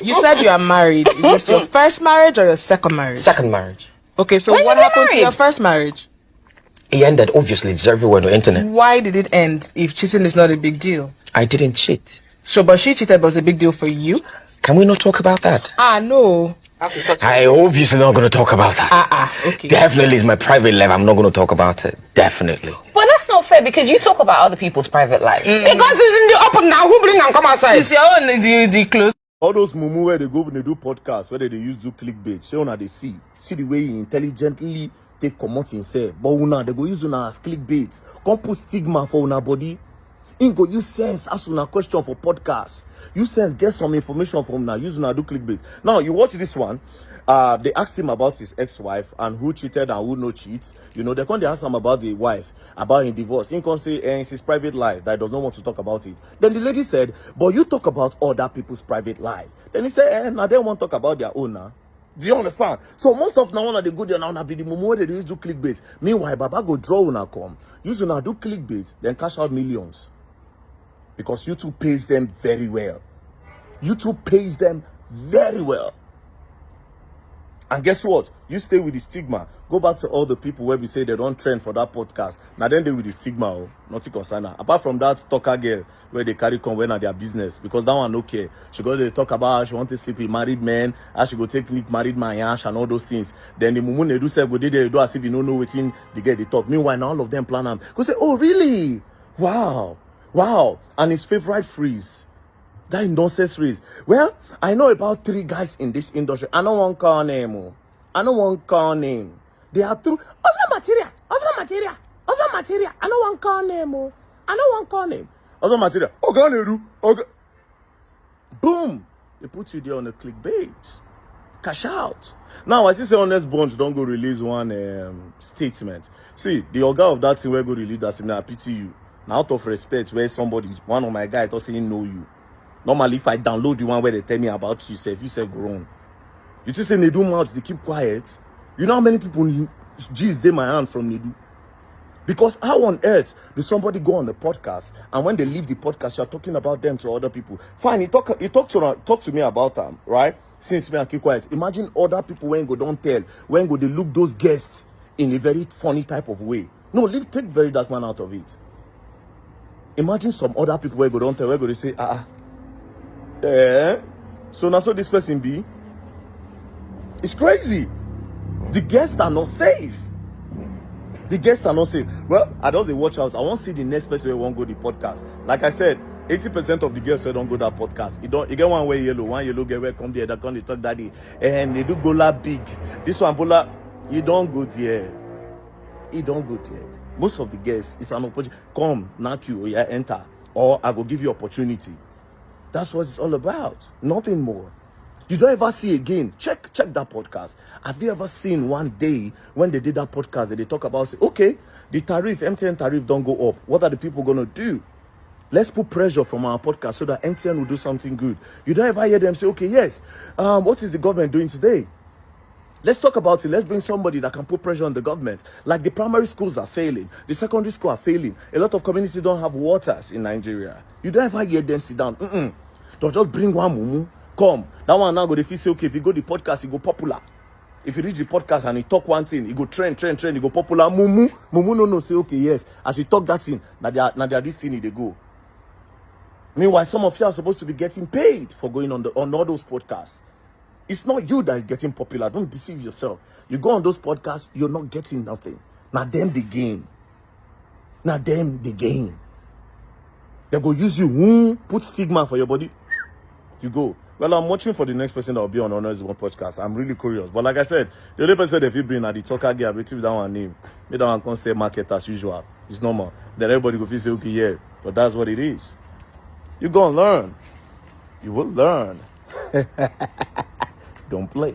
You said you are married. Is this your first marriage or your second marriage? Second marriage. Okay, so what happened to your first marriage? It ended, obviously. It's everywhere on the internet. Why did it end if cheating is not a big deal? I didn't cheat. So, but she cheated, but it was a big deal for you? Can we not talk about that? No. I obviously not going to talk about that. Okay. Definitely is my private life. I'm not going to talk about it. Definitely. But that's not fair because you talk about other people's private life. Because it's in the up and down. Who bring and come outside? It's your own, the close. All those mumu where they go when they do podcasts, where they use do clickbait, show now they see the way he intelligently take commot himself. But una they go use una as clickbait. Come put stigma for una body. In go use sense ask una question for podcast. Use sense get some information from now. Use una do clickbait. Now you watch this one. They asked him about his ex-wife and who cheated and who no cheats. You know, they ask him about the wife, about his divorce. He can say it's his private life that he does not want to talk about it. Then the lady said, but you talk about other people's private life. Then he said, now they won't talk about their own now. Do you understand? So most of now they go there now be the moment where they use do clickbait. Meanwhile, Baba go draw una come. Use una do clickbait, then cash out millions. Because YouTube pays them very well. YouTube pays them very well. And guess what? You stay with the stigma. Go back to all the people where we say they don't trend for that podcast. Now then they with the stigma, nothing concern her. Apart from that talker girl where they carry come when at their business. Because that one okay. She go to talk about how she want to sleep with married men, how she go take married man yash and all those things. Then the mumu they do say go they do as if you don't know within the girl they talk. Meanwhile, now all of them plan them. Go say, oh really? Wow. And his favorite phrase. That nonsense phrase. Well, I know about 3 guys in this industry. I don't want call name. They are true. Husband material. I don't want call name. Husband material. Okay. Boom. They put you there on a clickbait. Cash out. Now, I see say Honest Bunch don't go release one statement. See, the organ of that thing will go release that thing. I pity you. Now, out of respect, where somebody, one of my guys, doesn't know you. Normally, if I download the one where they tell me about you, if you say grown, you just say Nedu mouths, they keep quiet. You know how many people G's they my hand from Nedu? Because how on earth do somebody go on the podcast and when they leave the podcast, you're talking about them to other people? Fine, he talk to me about them, right? Since me I keep quiet. Imagine other people when go don't tell, when go they look those guests in a very funny type of way. No, take very dark man out of it. Imagine some other people where go don't tell, where go they say, so now so this person be. It's crazy. The guests are not safe. Well, I don't watch out. I won't see the next person who won't go the podcast. Like I said, 80% of the girls who don't go that podcast. You get one way yellow, one yellow girl come there, that come they talk daddy, and they do bola big. This one bola, you don't go there. Most of the guests is an opportunity. Come, knock you, or you enter, or I will give you opportunity. That's what it's all about. Nothing more. You don't ever see again. Check that podcast. Have you ever seen one day when they did that podcast that they talk about, say, okay, the tariff, MTN tariff don't go up. What are the people going to do? Let's put pressure from our podcast so that MTN will do something good. You don't ever hear them say, okay, yes, what is the government doing today? Let's talk about it. Let's bring somebody that can put pressure on the government. Like the primary schools are failing. The secondary schools are failing. A lot of communities don't have waters in Nigeria. You don't ever hear them sit down. They'll just bring one mumu. Come. That one now go to say, okay, if you go the podcast, it go popular. If you reach the podcast and you talk one thing, it go trend, it go popular. Mumu no say, okay, yes. As you talk that thing, now they are this thing, they go. Meanwhile, some of you are supposed to be getting paid for going on all those podcasts. It's not you that is getting popular. Don't deceive yourself. You go on those podcasts, you're not getting nothing. Now them the gain. They go use you, put stigma for your body. You go. Well, I'm watching for the next person that will be on Honest One podcast. I'm really curious. But like I said, the only person that you bring at the talker guy, with that one name, me that one can say market as usual. It's normal. Then everybody go feel say, okay, yeah. But that's what it is. You go and learn. You will learn. Don't play.